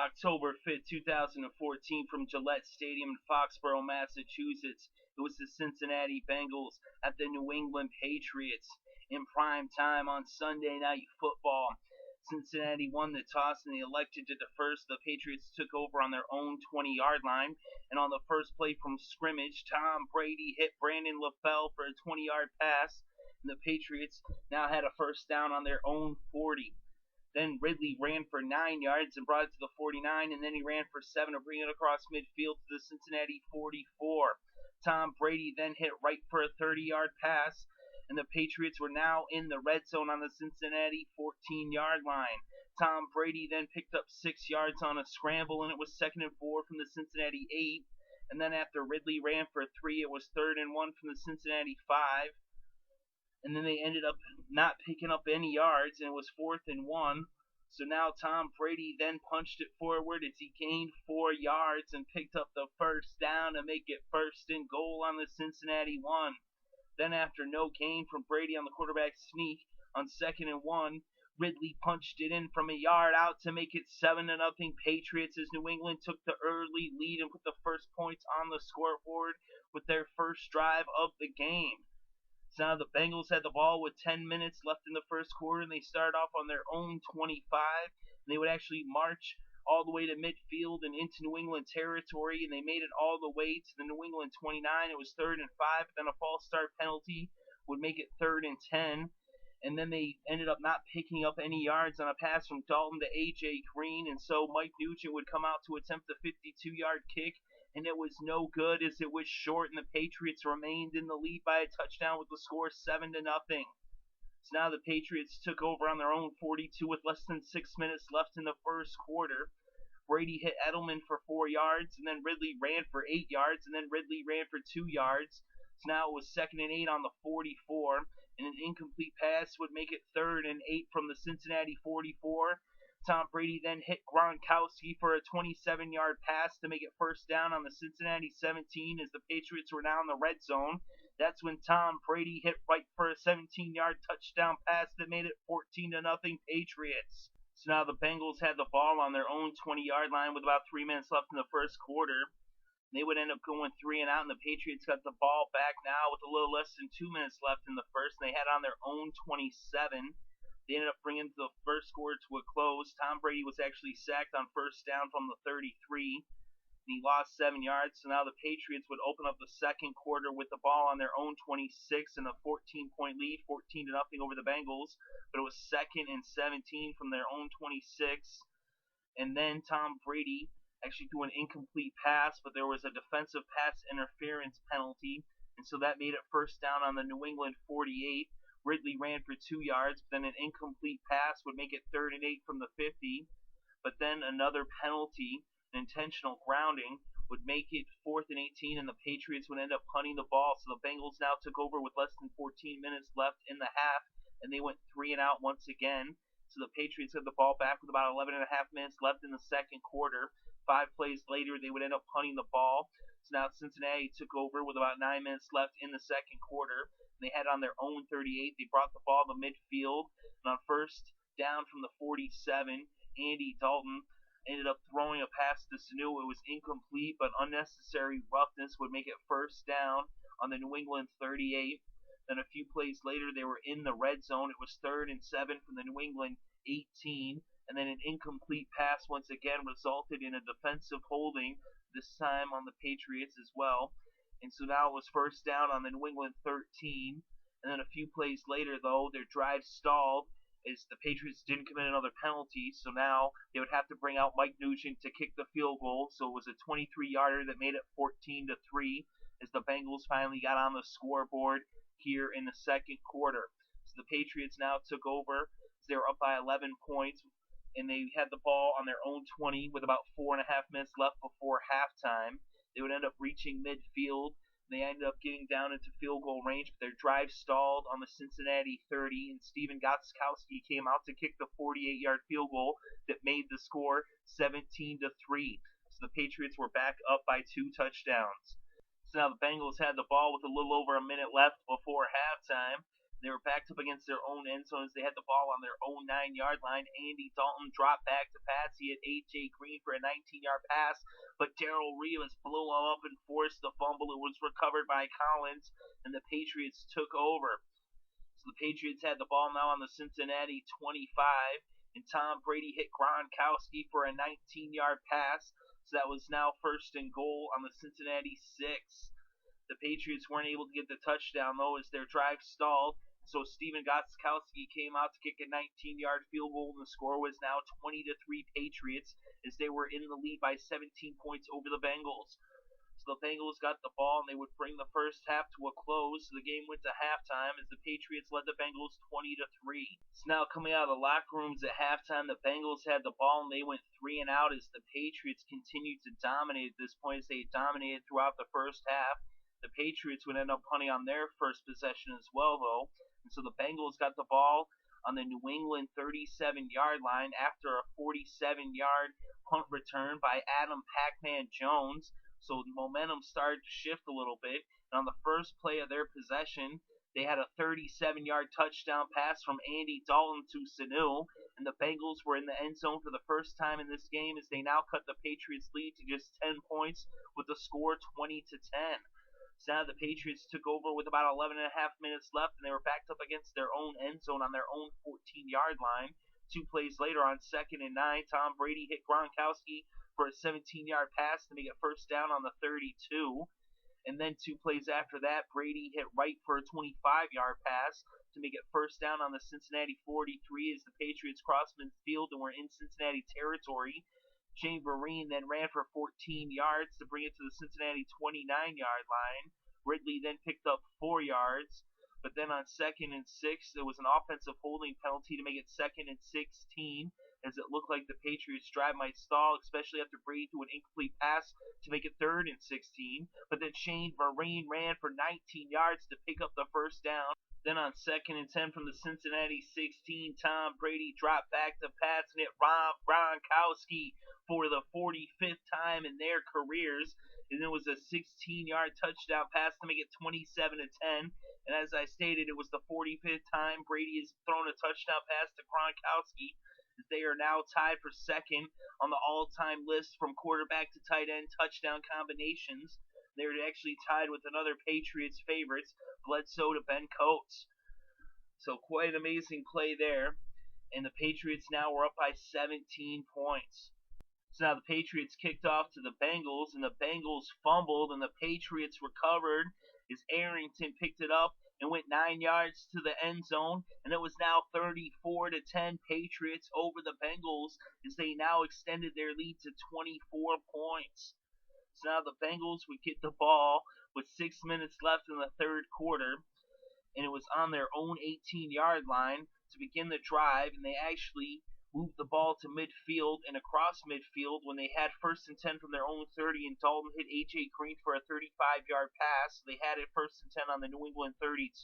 October 5th, 2014, from Gillette Stadium in Foxboro, Massachusetts. It was the Cincinnati Bengals at the New England Patriots in prime time on Sunday Night Football. Cincinnati won the toss and they elected to defer, so the Patriots took over on their own 20-yard line. And on the first play from scrimmage, Tom Brady hit Brandon LaFell for a 20-yard pass, and the Patriots now had a first down on their own 40. Then Ridley ran for 9 yards and brought it to the 49, and then he ran for 7 to bring it across midfield to the Cincinnati 44. Tom Brady then hit Wright for a 30-yard pass, and the Patriots were now in the red zone on the Cincinnati 14-yard line. Tom Brady then picked up 6 yards on a scramble, and it was 2nd and 4 from the Cincinnati 8. And then after Ridley ran for 3, it was 3rd and 1 from the Cincinnati 5. And then they ended up not picking up any yards, and it was 4th and 1. So now Tom Brady then punched it forward as he gained 4 yards and picked up the first down to make it 1st and goal on the Cincinnati 1. Then after no gain from Brady on the quarterback sneak on 2nd and 1, Ridley punched it in from a yard out to make it 7-0 Patriots as New England took the early lead and put the first points on the scoreboard with their first drive of the game. So now the Bengals had the ball with 10 minutes left in the first quarter, and they started off on their own 25. And they would actually march all the way to midfield and into New England territory, and they made it all the way to the New England 29. It was 3rd and 5, but then a false start penalty would make it 3rd and 10. And then they ended up not picking up any yards on a pass from Dalton to A.J. Green, and so Mike Nugent would come out to attempt a 52-yard kick, and it was no good as it was short, and the Patriots remained in the lead by a touchdown with the score 7-0. So now the Patriots took over on their own 42 with less than 6 minutes left in the first quarter. Brady hit Edelman for 4 yards, and then Ridley ran for 8 yards, and then Ridley ran for 2 yards. So now it was 2nd and 8 on the 44, and an incomplete pass would make it 3rd and 8 from the Cincinnati 44. Tom Brady then hit Gronkowski for a 27-yard pass to make it first down on the Cincinnati 17 as the Patriots were now in the red zone. That's when Tom Brady hit Wright for a 17-yard touchdown pass that made it 14-0 Patriots. So now the Bengals had the ball on their own 20-yard line with about 3 minutes left in the first quarter. They would end up going 3 and out, and the Patriots got the ball back now with a little less than 2 minutes left in the first, and they had on their own 27. They ended up bringing the first quarter to a close. Tom Brady was actually sacked on first down from the 33, and he lost 7 yards. So now the Patriots would open up the second quarter with the ball on their own 26 and a 14-point lead, 14-0 over the Bengals. But it was 2nd and 17 from their own 26, and then Tom Brady actually threw an incomplete pass, but there was a defensive pass interference penalty, and so that made it first down on the New England 48. Ridley ran for 2 yards, but then an incomplete pass would make it 3rd and 8 from the 50. But then another penalty, an intentional grounding, would make it 4th and 18, and the Patriots would end up punting the ball. So the Bengals now took over with less than 14 minutes left in the half, and they went 3 and out once again. So the Patriots had the ball back with about 11 and a half minutes left in the second quarter. 5 plays later, they would end up punting the ball. So now Cincinnati took over with about 9 minutes left in the second quarter. They had on their own 38. They brought the ball to midfield, and on first down from the 47, Andy Dalton ended up throwing a pass to Sanu. It was incomplete, but unnecessary roughness would make it first down on the New England 38. Then a few plays later, they were in the red zone. It was 3rd and 7 from the New England 18, and then an incomplete pass once again resulted in a defensive holding, this time on the Patriots as well. And so now it was first down on the New England 13, and then a few plays later, though, their drive stalled as the Patriots didn't commit another penalty, so now they would have to bring out Mike Nugent to kick the field goal. So it was a 23-yarder that made it 14-3 as the Bengals finally got on the scoreboard here in the second quarter. So the Patriots now took over. So they were up by 11 points, and they had the ball on their own 20 with about 4.5 minutes left before halftime. They would end up reaching midfield. They ended up getting down into field goal range, but their drive stalled on the Cincinnati 30, and Stevan Gostkowski came out to kick the 48-yard field goal that made the score 17-3. So the Patriots were back up by 2 touchdowns. So now the Bengals had the ball with a little over a minute left before halftime. They were backed up against their own end zone as they had the ball on their own 9-yard line. Andy Dalton dropped back to pass. He had A.J. Green for a 19-yard pass, but Darrell Rivas blew him up and forced the fumble. It was recovered by Collins, and the Patriots took over. So the Patriots had the ball now on the Cincinnati 25, and Tom Brady hit Gronkowski for a 19-yard pass. So that was now first and goal on the Cincinnati 6. The Patriots weren't able to get the touchdown, though, as their drive stalled. So Stevan Gostkowski came out to kick a 19-yard field goal, and the score was now 20-3 Patriots, as they were in the lead by 17 points over the Bengals. So the Bengals got the ball, and they would bring the first half to a close. So the game went to halftime as the Patriots led the Bengals 20-3. So now coming out of the locker rooms at halftime, the Bengals had the ball, and they went 3 and out as the Patriots continued to dominate at this point, as they dominated throughout the first half. The Patriots would end up punting on their first possession as well, though. And so the Bengals got the ball on the New England 37-yard line after a 47-yard punt return by Adam Pac-Man Jones. So the momentum started to shift a little bit. And on the first play of their possession, they had a 37-yard touchdown pass from Andy Dalton to Sanu. And the Bengals were in the end zone for the first time in this game, as they now cut the Patriots' lead to just 10 points with the score 20-10. So now the Patriots took over with about 11 and a half minutes left, and they were backed up against their own end zone on their own 14-yard line. 2 plays later, on 2nd and 9, Tom Brady hit Gronkowski for a 17-yard pass to make it first down on the 32. And then 2 plays after that, Brady hit Wright for a 25-yard pass to make it first down on the Cincinnati 43 as the Patriots crossed midfield and were in Cincinnati territory. Shane Vereen then ran for 14 yards to bring it to the Cincinnati 29-yard line. Ridley then picked up 4 yards, but then on 2nd and 6, there was an offensive holding penalty to make it 2nd and 16, as it looked like the Patriots' drive might stall, especially after Brady threw an incomplete pass to make it 3rd and 16. But then Shane Vereen ran for 19 yards to pick up the first down. Then on 2nd and 10 from the Cincinnati 16, Tom Brady dropped back to pass and hit Gronkowski for the 45th time in their careers. And it was a 16-yard touchdown pass to make it 27-10. And as I stated, it was the 45th time Brady has thrown a touchdown pass to Gronkowski. They are now tied for second on the all-time list from quarterback to tight end touchdown combinations. They're actually tied with another Patriots favorites, Bledsoe to Ben Coates. So quite an amazing play there. And the Patriots now were up by 17 points. So now the Patriots kicked off to the Bengals, and the Bengals fumbled, and the Patriots recovered as Arrington picked it up and went 9 yards to the end zone, and it was now 34-10 Patriots over the Bengals as they now extended their lead to 24 points. So now the Bengals would get the ball with 6 minutes left in the third quarter, and it was on their own 18-yard line to begin the drive, and they actually moved the ball to midfield and across midfield when they had 1st and 10 from their own 30, and Dalton hit A.J. Green for a 35-yard pass. They had it 1st and 10 on the New England 32,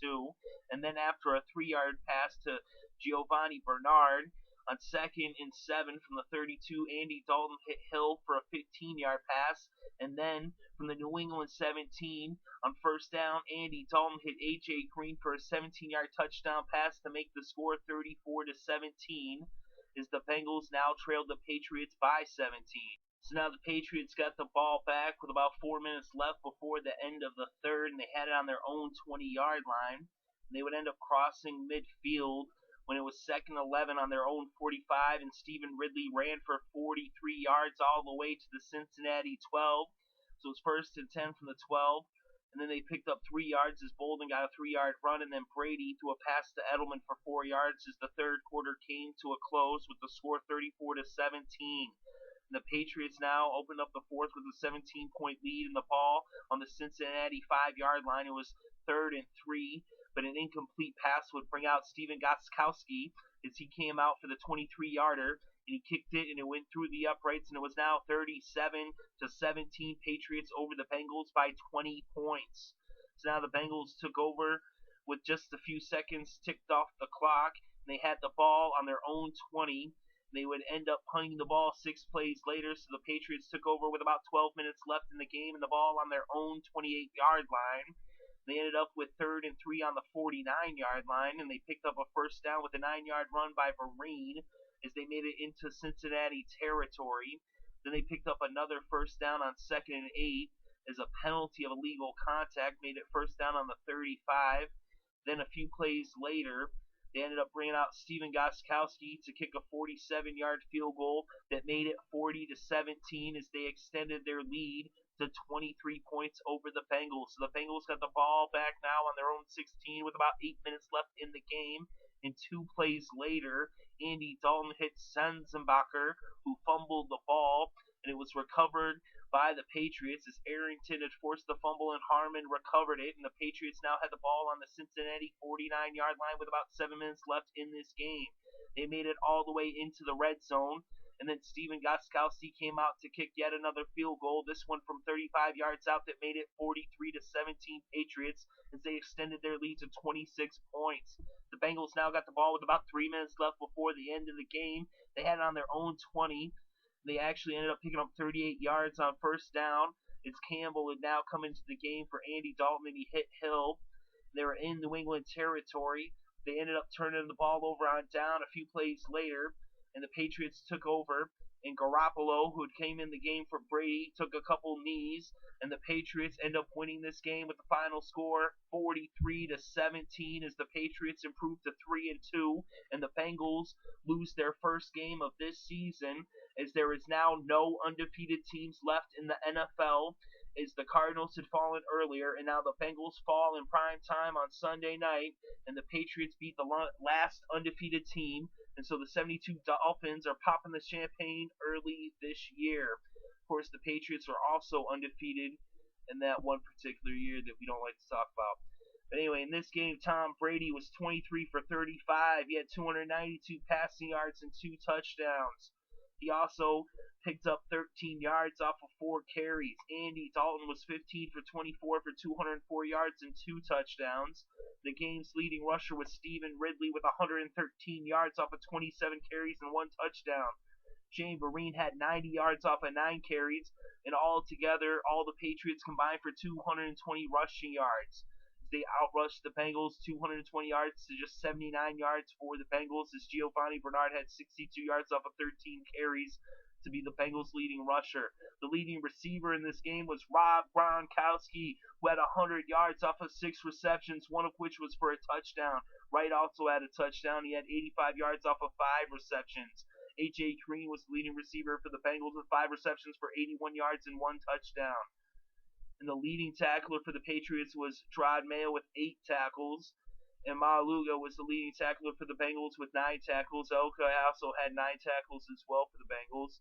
and then after a 3-yard pass to Giovanni Bernard, on 2nd and 7 from the 32, Andy Dalton hit Hill for a 15-yard pass. And then from the New England 17, on 1st down, Andy Dalton hit A.J. Green for a 17-yard touchdown pass to make the score 34-17, as the Bengals now trailed the Patriots by 17. So now the Patriots got the ball back with about 4 minutes left before the end of the third, and they had it on their own 20-yard line. They would end up crossing midfield when it was 2nd 11 on their own 45, and Stevan Ridley ran for 43 yards all the way to the Cincinnati 12. So it was 1st and 10 from the 12, and then they picked up 3 yards as Bolden got a 3-yard run, and then Brady threw a pass to Edelman for 4 yards as the third quarter came to a close with the score 34-17. And the Patriots now opened up the fourth with a 17-point lead in the ball on the Cincinnati 5-yard line. It was 3rd and 3, but an incomplete pass would bring out Stevan Gostkowski as he came out for the 23-yarder, and he kicked it, and it went through the uprights, and it was now 37-17 Patriots over the Bengals by 20 points. So now the Bengals took over with just a few seconds ticked off the clock, and they had the ball on their own 20. They would end up punting the ball 6 plays later, so the Patriots took over with about 12 minutes left in the game and the ball on their own 28-yard line. They ended up with 3rd and 3 on the 49-yard line, and they picked up a first down with a 9-yard run by Vereen as they made it into Cincinnati territory. Then they picked up another first down on 2nd and 8 as a penalty of illegal contact made it first down on the 35. Then a few plays later, they ended up bringing out Stevan Gostkowski to kick a 47-yard field goal that made it 40-17 as they extended their lead to 23 points over the Bengals. So the Bengals got the ball back now on their own 16 with about 8 minutes left in the game. And 2 plays later, Andy Dalton hit Senzenbacher, who fumbled the ball, and it was recovered by the Patriots as Arrington had forced the fumble and Harmon recovered it, and the Patriots now had the ball on the Cincinnati 49-yard line with about 7 minutes left in this game. They made it all the way into the red zone, and then Stevan Gostkowski came out to kick yet another field goal, this one from 35 yards out that made it 43-17 Patriots as they extended their lead to 26 points. The Bengals now got the ball with about 3 minutes left before the end of the game. They had it on their own 20. They actually ended up picking up 38 yards on first down. As Campbell had now come into the game for Andy Dalton, and he hit Hill. They were in New England territory. They ended up turning the ball over on down a few plays later, and the Patriots took over. And Garoppolo, who had came in the game for Brady, took a couple knees, and the Patriots end up winning this game with the final score 43-17 as the Patriots improved to 3-2, and the Bengals lose their first game of this season, as there is now no undefeated teams left in the NFL, as the Cardinals had fallen earlier, and now the Bengals fall in prime time on Sunday night, and the Patriots beat the last undefeated team. And so the 72 Dolphins are popping the champagne early this year. Of course, the Patriots are also undefeated in that one particular year that we don't like to talk about. But anyway, in this game, Tom Brady was 23 for 35. He had 292 passing yards and 2 touchdowns. He also picked up 13 yards off of 4 carries. Andy Dalton was 15 for 24 for 204 yards and 2 touchdowns. The game's leading rusher was Stevan Ridley with 113 yards off of 27 carries and 1 touchdown. Shane Vereen had 90 yards off of 9 carries, and altogether, all the Patriots combined for 220 rushing yards. They outrushed the Bengals 220 yards to just 79 yards for the Bengals, as Giovanni Bernard had 62 yards off of 13 carries to be the Bengals' leading rusher. The leading receiver in this game was Rob Gronkowski, who had 100 yards off of 6 receptions, one of which was for a touchdown. Wright also had a touchdown. He had 85 yards off of 5 receptions. A.J. Green was the leading receiver for the Bengals with 5 receptions for 81 yards and 1 touchdown. And the leading tackler for the Patriots was Rod Mayo with 8 tackles. And Maaluga was the leading tackler for the Bengals with 9 tackles. Elka also had 9 tackles as well for the Bengals.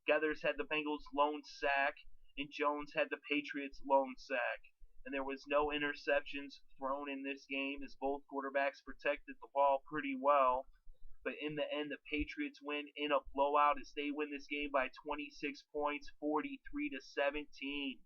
Gathers had the Bengals' lone sack, and Jones had the Patriots' lone sack. And there was no interceptions thrown in this game, as both quarterbacks protected the ball pretty well. But in the end, the Patriots win in a blowout as they win this game by 26 points, 43-17.